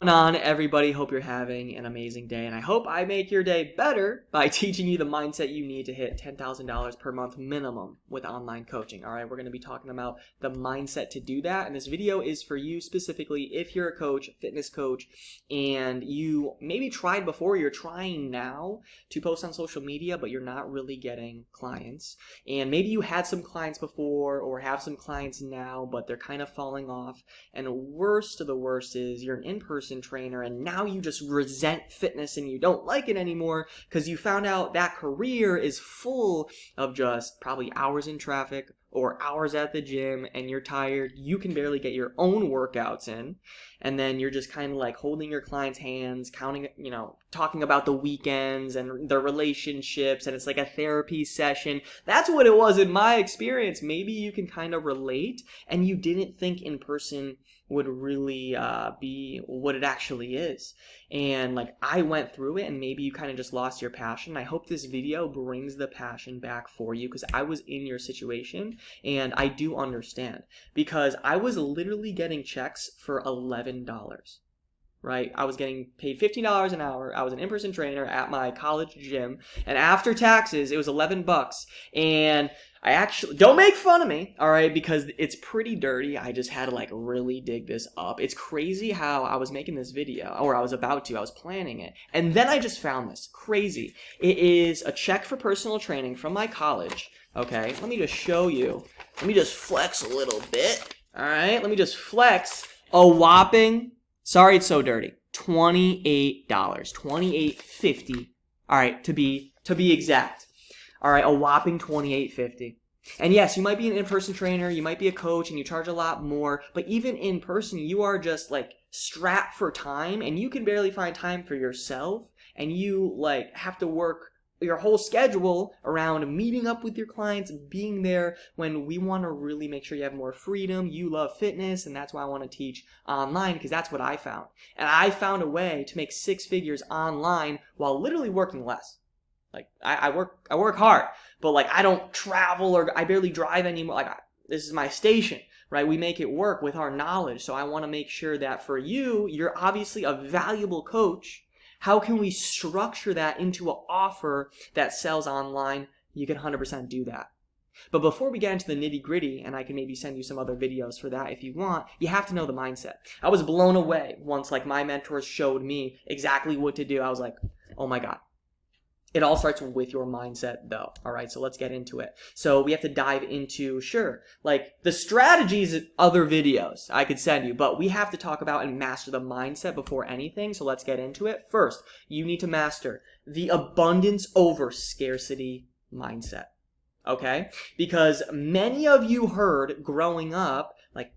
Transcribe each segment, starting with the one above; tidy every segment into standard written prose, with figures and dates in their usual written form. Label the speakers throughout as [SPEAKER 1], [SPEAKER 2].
[SPEAKER 1] What's going on, everybody? Hope you're having an amazing day, and I hope I make your day better by teaching you the mindset you need to hit $10,000 per month minimum with online coaching. All right, we're going to be talking about the mindset to do that, and this video is for you specifically if you're a coach, fitness coach, and you maybe tried before, you're trying now to post on social media, but you're not really getting clients, and maybe you had some clients before or have some clients now, but they're kind of falling off, and worst of the worst is you're an in-person trainer and now you just resent fitness and you don't like it anymore because you found out that career is full of just probably hours in traffic or hours at the gym, and you're tired, you can barely get your own workouts in, and then you're just kind of like holding your clients' hands, counting, talking about the weekends and their relationships, and it's like a therapy session. That's what it was in my experience. Maybe you can kind of relate, and you didn't think in person would really be what it actually is. And like I went through it, and maybe you kind of just lost your passion. I hope this video brings the passion back for you, because I was in your situation and I do understand, because I was literally getting checks for $11. Right? I was getting paid $15 an hour. I was an in-person trainer at my college gym, and after taxes, it was $11. And I actually, don't make fun of me, all right, because it's pretty dirty. I just had to like really dig this up. It's crazy how I was making this video, or I was planning it, and then I just found this. Crazy. It is a check for personal training from my college, okay? Let me just show you. Let me just flex a little bit, all right? Let me just flex a whopping, sorry it's so dirty, $28, $28.50, all right, to be exact. All right, a whopping $28.50. And yes, you might be an in-person trainer, you might be a coach, and you charge a lot more, but even in person, you are just like strapped for time, and you can barely find time for yourself, and you like have to work your whole schedule around meeting up with your clients, being there when we want to really make sure you have more freedom. You love fitness, and that's why I want to teach online, because that's what I found. And I found a way to make 6 figures online while literally working less. Like I work hard, but like I don't travel, or I barely drive anymore. Like this is my station, right? We make it work with our knowledge. So I want to make sure that for you, you're obviously a valuable coach. How can we structure that into an offer that sells online? You can 100% do that. But before we get into the nitty gritty, and I can maybe send you some other videos for that if you want, you have to know the mindset. I was blown away once like my mentors showed me exactly what to do. I was like, oh my God. It all starts with your mindset though. All right, so let's get into it. So we have to dive into, sure, like the strategies and other videos I could send you, but we have to talk about and master the mindset before anything. So let's get into it. First, you need to master the abundance over scarcity mindset. Okay? Because many of you heard growing up, like,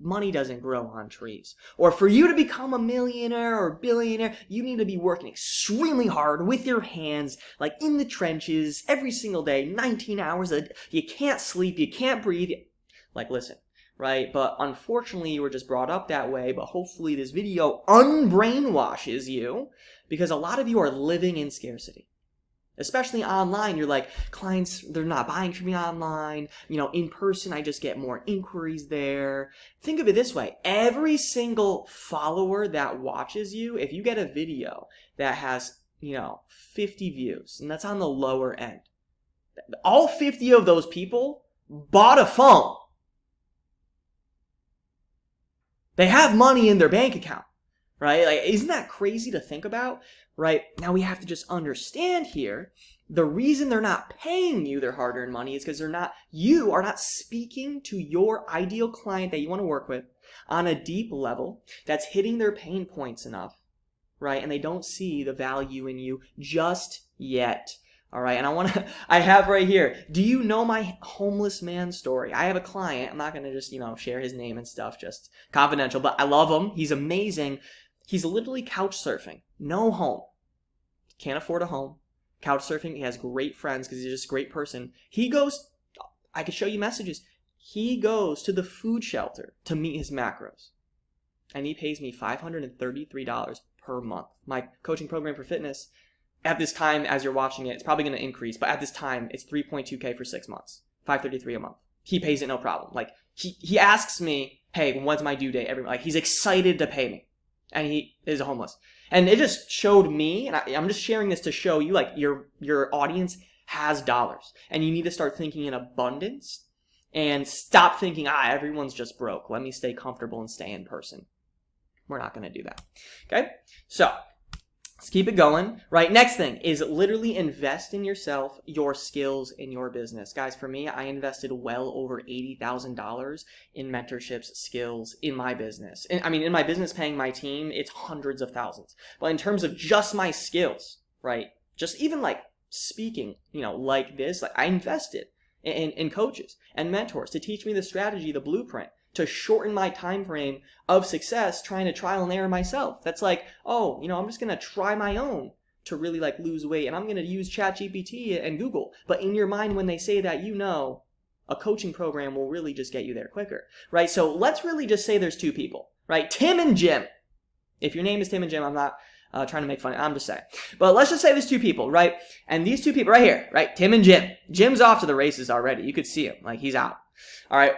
[SPEAKER 1] money doesn't grow on trees. Or for you to become a millionaire or billionaire, you need to be working extremely hard with your hands, like in the trenches, every single day, 19 hours a day. You can't sleep, you can't breathe. Like, listen, right? But unfortunately, you were just brought up that way, but hopefully this video unbrainwashes you, because a lot of you are living in scarcity. Especially online, you're like, clients, they're not buying from me online. In person, I just get more inquiries there. Think of it this way. Every single follower that watches you, if you get a video that has, 50 views, and that's on the lower end, all 50 of those people bought a phone. They have money in their bank account, right? Like, isn't that crazy to think about? Right? Now we have to just understand here, the reason they're not paying you their hard-earned money is because you are not speaking to your ideal client that you want to work with on a deep level that's hitting their pain points enough, right? And they don't see the value in you just yet. All right, and I have right here, do you know my homeless man story? I have a client, I'm not going to just, share his name and stuff, just confidential, but I love him. He's amazing. He's literally couch surfing, no home. Can't afford a home. Couch surfing. He has great friends because he's just a great person. I could show you messages. He goes to the food shelter to meet his macros. And he pays me $533 per month. My coaching program for fitness, at this time, as you're watching it, it's probably going to increase. But at this time, it's $3.2K for 6 months. $533 a month. He pays it no problem. Like, he asks me, hey, when's my due date? He's excited to pay me. and he is homeless. And it just showed me, and I'm just sharing this to show you, like, your audience has dollars, and you need to start thinking in abundance and stop thinking, everyone's just broke. Let me stay comfortable and stay in person. We're not going to do that. Okay? So let's keep it going, right? Next thing is literally invest in yourself, your skills, in your business. Guys, for me, I invested well over $80,000 in mentorships, skills in my business. In my business paying my team, it's hundreds of thousands. But in terms of just my skills, right? Just even like speaking, like this, like I invested in coaches and mentors to teach me the strategy, the blueprint, to shorten my time frame of success trying to trial and error myself. That's like, I'm just going to try my own to really like lose weight, and I'm going to use ChatGPT and Google. But in your mind, when they say that, a coaching program will really just get you there quicker, right? So let's really just say there's two people, right? Tim and Jim. If your name is Tim and Jim, I'm not trying to make fun. I'm just saying. But let's just say there's two people, right? And these two people right here, right? Tim and Jim. Jim's off to the races already. You could see him. Like, he's out. All right.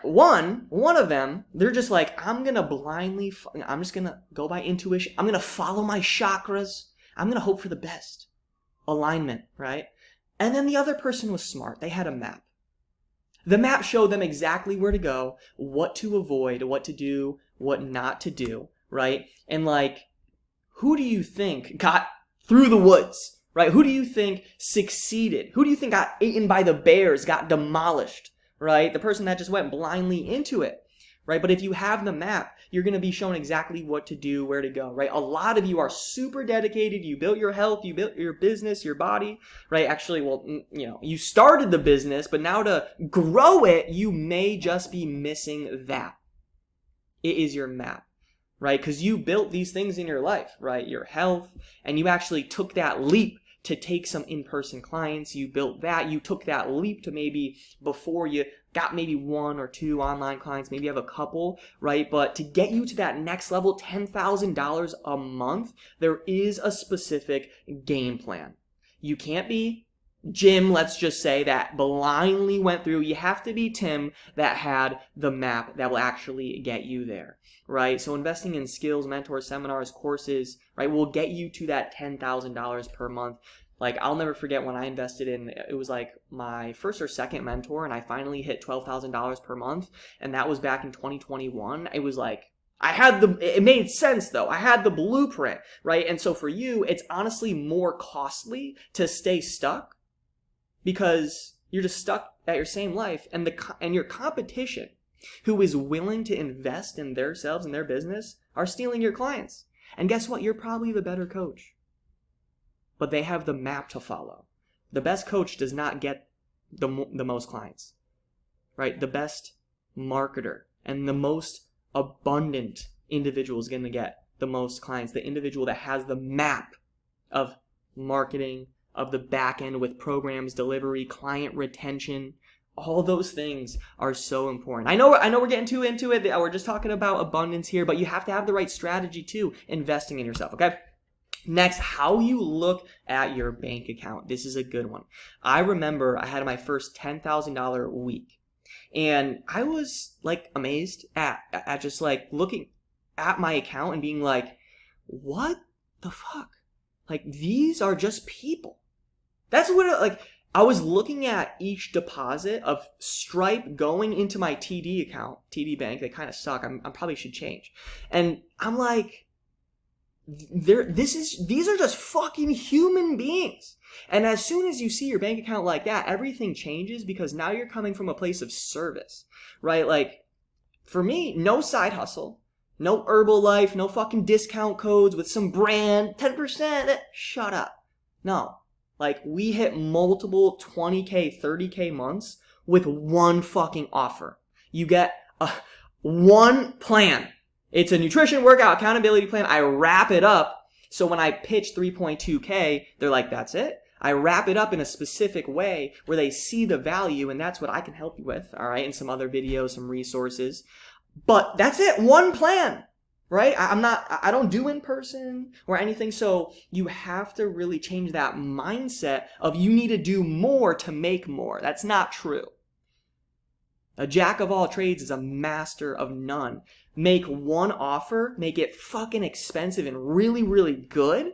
[SPEAKER 1] One of them, they're just like, I'm just going to go by intuition. I'm going to follow my chakras. I'm going to hope for the best. Alignment, right? And then the other person was smart. They had a map. The map showed them exactly where to go, what to avoid, what to do, what not to do, right? And like, who do you think got through the woods, right? Who do you think succeeded? Who do you think got eaten by the bears, got demolished, right? The person that just went blindly into it, right? But if you have the map, you're going to be shown exactly what to do, where to go, right? A lot of you are super dedicated. You built your health, you built your business, your body, right? Actually, you started the business, but now to grow it, you may just be missing that. It is your map. Right? Because you built these things in your life, right? Your health, and you actually took that leap to take some in-person clients. You built that. You took that leap to maybe before you got maybe 1 or 2 online clients, maybe you have a couple, right? But to get you to that next level, $10,000 a month, there is a specific game plan. You can't be Jim, let's just say, that blindly went through. You have to be Tim that had the map that will actually get you there, right? So investing in skills, mentors, seminars, courses, right, will get you to that $10,000 per month. Like, I'll never forget when I invested in, it was like my first or second mentor, and I finally hit $12,000 per month, and that was back in 2021. It was like, it made sense though. I had the blueprint, right? And so for you, it's honestly more costly to stay stuck, because you're just stuck at your same life, and your competition, who is willing to invest in themselves and their business, are stealing your clients. And guess what? You're probably the better coach, but they have the map to follow. The best coach does not get the most clients, right? The best marketer and the most abundant individual is going to get the most clients. The individual that has the map of marketing, of the back end with programs, delivery, client retention. All those things are so important. I know we're getting too into it. We're just talking about abundance here, but you have to have the right strategy too, investing in yourself, okay? Next, how you look at your bank account. This is a good one. I remember I had my first $10,000 week, and I was like amazed at just like looking at my account and being like, what the fuck? Like, these are just people. That's what, I was looking at each deposit of Stripe going into my TD account, TD Bank. They kind of suck. I probably should change. And I'm like, these are just fucking human beings. And as soon as you see your bank account like that, everything changes, because now you're coming from a place of service, right? Like, for me, no side hustle, no Herbalife, no fucking discount codes with some brand, 10%, shut up. No. Like, we hit multiple 20K, 30K months with one fucking offer. You get one plan. It's a nutrition, workout, accountability plan. I wrap it up. So when I pitch 3.2K, they're like, that's it. I wrap it up in a specific way where they see the value, and that's what I can help you with, all right? And some other videos, some resources. But that's it. One plan. Right? I don't do in person or anything. So you have to really change that mindset of you need to do more to make more. That's not true. A jack of all trades is a master of none. make one offer, make it fucking expensive and really, really good,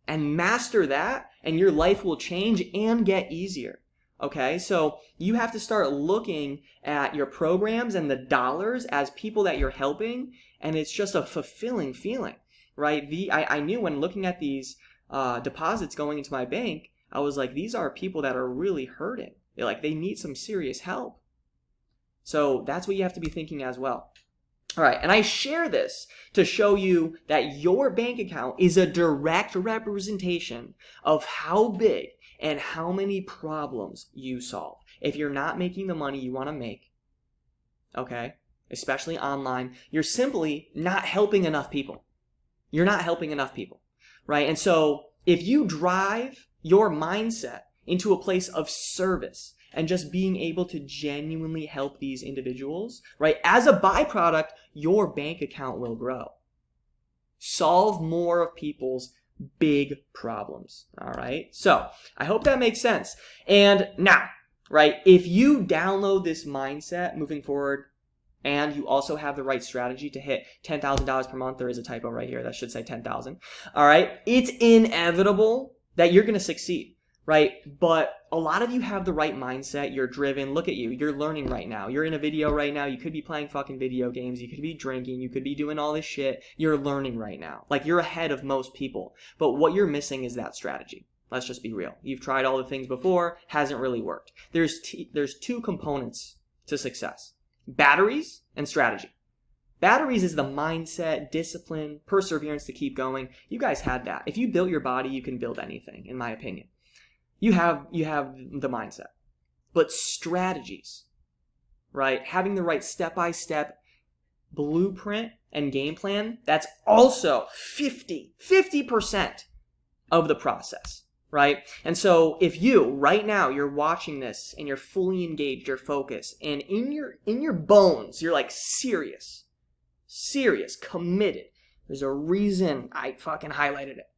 [SPEAKER 1] and master that, and your life will change and get easier. Okay, so you have to start looking at your programs and the dollars as people that you're helping, and it's just a fulfilling feeling, right? I knew when looking at these deposits going into my bank, I was like, these are people that are really hurting. They need some serious help. So that's what you have to be thinking as well. All right, and I share this to show you that your bank account is a direct representation of how big and how many problems you solve. If you're not making the money you want to make, okay, especially online, you're simply not helping enough people. You're not helping enough people, right? And so if you drive your mindset into a place of service and just being able to genuinely help these individuals, right? As a byproduct, your bank account will grow. Solve more of people's big problems, all right? So I hope that makes sense. And now, right, if you download this mindset moving forward and you also have the right strategy to hit $10,000 per month, there is a typo right here that should say 10,000, all right? It's inevitable that you're going to succeed. Right? But a lot of you have the right mindset. You're driven. Look at you. You're learning right now. You're in a video right now. You could be playing fucking video games. You could be drinking. You could be doing all this shit. You're learning right now. You're ahead of most people. But what you're missing is that strategy. Let's just be real. You've tried all the things before. Hasn't really worked. There's two components to success. Batteries and strategy. Batteries is the mindset, discipline, perseverance to keep going. You guys had that. If you built your body, you can build anything, in my opinion. You have the mindset. But strategies, right? Having the right step-by-step blueprint and game plan, that's also 50% of the process, right? And so if you, right now, you're watching this and you're fully engaged, you're focused, and in your bones, you're serious, committed. There's a reason I fucking highlighted it.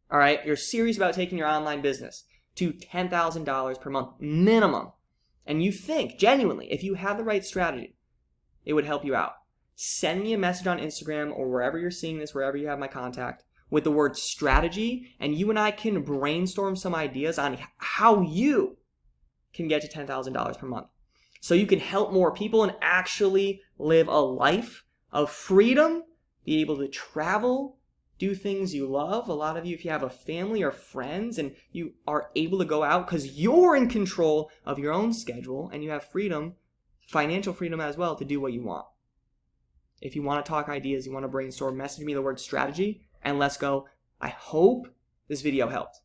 [SPEAKER 1] All right? You're serious about taking your online business to $10,000 per month minimum. And you think, genuinely, if you have the right strategy, it would help you out. Send me a message on Instagram or wherever you're seeing this, wherever you have my contact, with the word strategy, and you and I can brainstorm some ideas on how you can get to $10,000 per month. So you can help more people and actually live a life of freedom, be able to travel, do things you love. A lot of you, if you have a family or friends and you are able to go out because you're in control of your own schedule and you have freedom, financial freedom as well, to do what you want. If you want to talk ideas, you want to brainstorm, message me the word strategy and let's go. I hope this video helped.